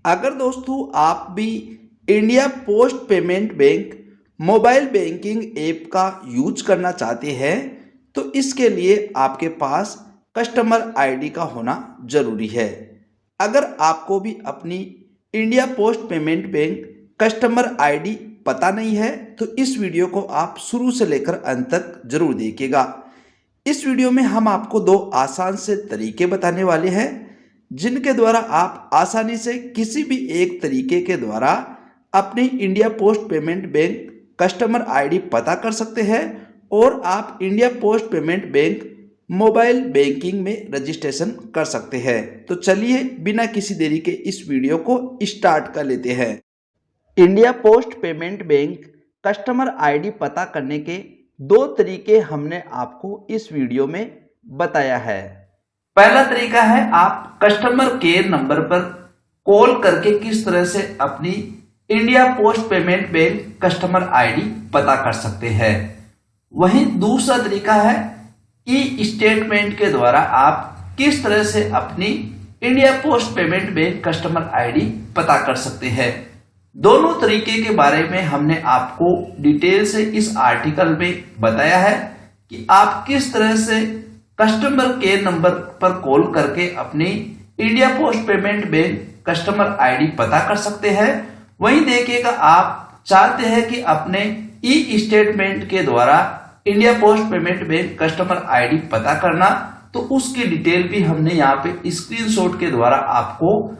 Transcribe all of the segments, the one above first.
अगर दोस्तों आप भी India post payment bank mobile banking app का यूज करना चाहते हैं तो इसके लिए आपके पास कस्टमर आईडी का होना ज़रूरी है। अगर आपको भी अपनी India post payment bank customer ID पता नहीं है तो इस वीडियो को आप शुरू से लेकर अंत तक जरूर देखिएगा। इस वीडियो में हम आपको दो आसान से तरीके बताने वाले हैं जिनके द्वारा आप आसानी से किसी भी एक तरीके के द्वारा अपनी India post payment bank customer ID पता कर सकते हैं और आप India post payment bank mobile banking में रजिस्ट्रेशन कर सकते हैं। तो चलिए बिना किसी देरी के इस वीडियो को स्टार्ट कर लेते हैं। India post payment bank customer ID पता करने के दो तरीके हमने आपको इस वीडियो में बताया है। पहला तरीका है आप कस्टमर केयर नंबर पर कॉल करके किस तरह से अपनी India post payment bank customer ID पता कर सकते हैं। वहीं दूसरा तरीका है ई स्टेटमेंट के द्वारा आप किस तरह से अपनी India post payment bank customer ID पता कर सकते हैं। दोनों तरीके के बारे में हमने आपको डिटेल से इस आर्टिकल में बताया है कि आप किस तरह से कस्टमर केयर नंबर पर कॉल करके अपनी India post payment bank customer ID पता कर सकते हैं। वहीं देखिएगा आप चाहते हैं कि अपने ई स्टेटमेंट के द्वारा India post payment bank customer ID पता करना, तो उसकी डिटेल भी हमने यहाँ पे स्क्रीनशॉट के द्वारा आपको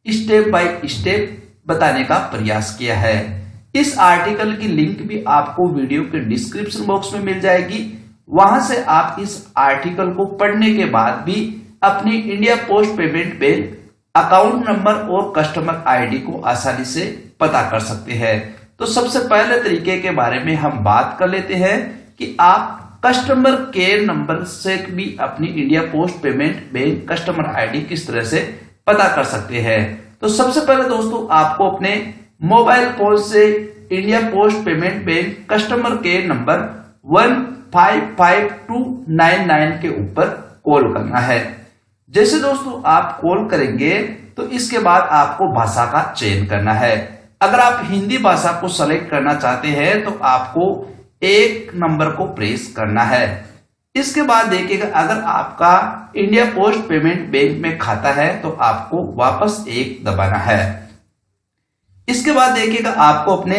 स्टेप बाय स्टेप बताने का प्रयास किया है। इस आर्टिकल की लिंक भी आपको वीडियो के डिस्क्रिप्शन बॉक्स में मिल जाएगी। वहां से आप इस आर्टिकल को पढ़ने के बाद भी अपनी India post payment bank account number और कस्टमर आईडी को आसानी से पता कर सकते हैं। तो सबसे पहले तरीके के बारे में हम बात कर लेते हैं कि आप कस्टमर केयर नंबर से भी अपनी India post payment bank customer ID किस तरह से पता कर सकते हैं। तो सबसे पहले दोस्तों आपको अपने मोबाइल फोन से India post payment bank customer care number 155299 के ऊपर कॉल करना है। जैसे दोस्तों आप कॉल करेंगे तो इसके बाद आपको भाषा का चयन करना है। अगर आप हिंदी भाषा को सेलेक्ट करना चाहते हैं तो आपको एक नंबर को प्रेस करना है। इसके बाद देखिएगा अगर आपका इंडिया पोस्ट पेमेंट बैंक में खाता है तो आपको वापस एक दबाना है। इसके बाद देखिएगा आपको अपने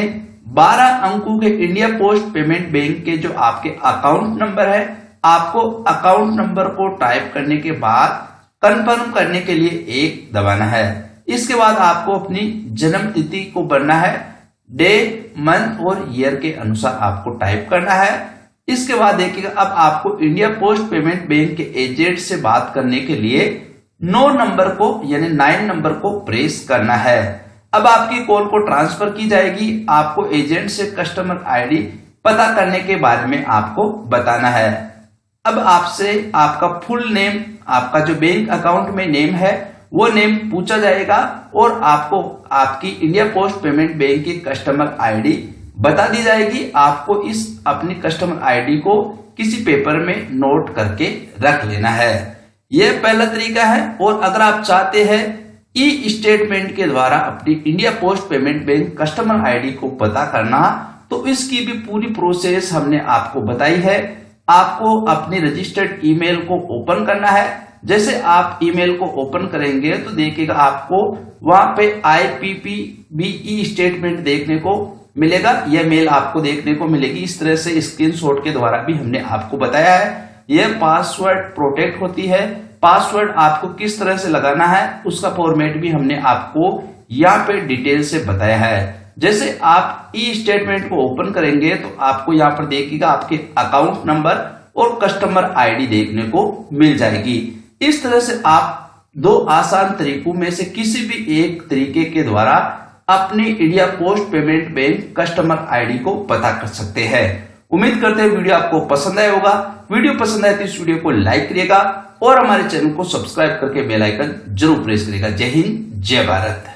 12 अंकों के इंडिया पोस्ट पेमेंट बैंक के जो आपके अकाउंट नंबर है, आपको अकाउंट नंबर को टाइप करने के बाद कंफर्म करने के लिए एक दबाना है। इसके बाद आपको अपनी जन्म तिथि को भरना है, डे मंथ और ईयर के अनुसार आपको टाइप करना है। इसके बाद देखिएगा अब आपको इंडिया पोस्ट पेमेंट बैंक के एजेंट से बात करने के लिए 9 नंबर को यानी 9 नंबर को प्रेस करना है। अब आपकी कॉल को ट्रांसफर की जाएगी। आपको एजेंट से कस्टमर आईडी पता करने के बारे में आपको बताना है। अब आपसे आपका फुल नेम, आपका जो बैंक अकाउंट में नेम है वो नेम पूछा जाएगा और आपको आपकी इंडिया पोस्ट पेमेंट बैंक की कस्टमर आईडी बता दी जाएगी। आपको इस अपनी कस्टमर आईडी को किसी पेपर में नोट करके रख लेना है। यह पहला तरीका है। और अगर आप चाहते हैं ई स्टेटमेंट के द्वारा अपनी India post payment bank customer ID को पता करना, तो इसकी भी पूरी प्रोसेस हमने आपको बताई है। आपको अपनी रजिस्टर्ड ईमेल को ओपन करना है। जैसे आप ईमेल को ओपन करेंगे तो देखिएगा आपको वहां पे IPPBE स्टेटमेंट देखने को मिलेगा। यह मेल आपको देखने को मिलेगी। इस तरह से स्क्रीनशॉट के द्वारा भी हमने आपको बताया है। यह पासवर्ड प्रोटेक्ट होती है। पासवर्ड आपको किस तरह से लगाना है उसका फॉर्मेट भी हमने आपको यहाँ पे डिटेल से बताया है। जैसे आप ई स्टेटमेंट को ओपन करेंगे तो आपको यहाँ पर देखिएगा आपके अकाउंट नंबर और कस्टमर आईडी देखने को मिल जाएगी। इस तरह से आप दो आसान तरीकों में से किसी भी एक तरीके के द्वारा अपनी India post payment bank customer ID को पता कर सकते हैं। उम्मीद करते हैं वीडियो आपको पसंद आया होगा। वीडियो पसंद आए तो इस वीडियो को लाइक करिएगा और हमारे चैनल को सब्सक्राइब करके बेल आइकन जरूर प्रेस करिएगा। जय हिंद, जय भारत।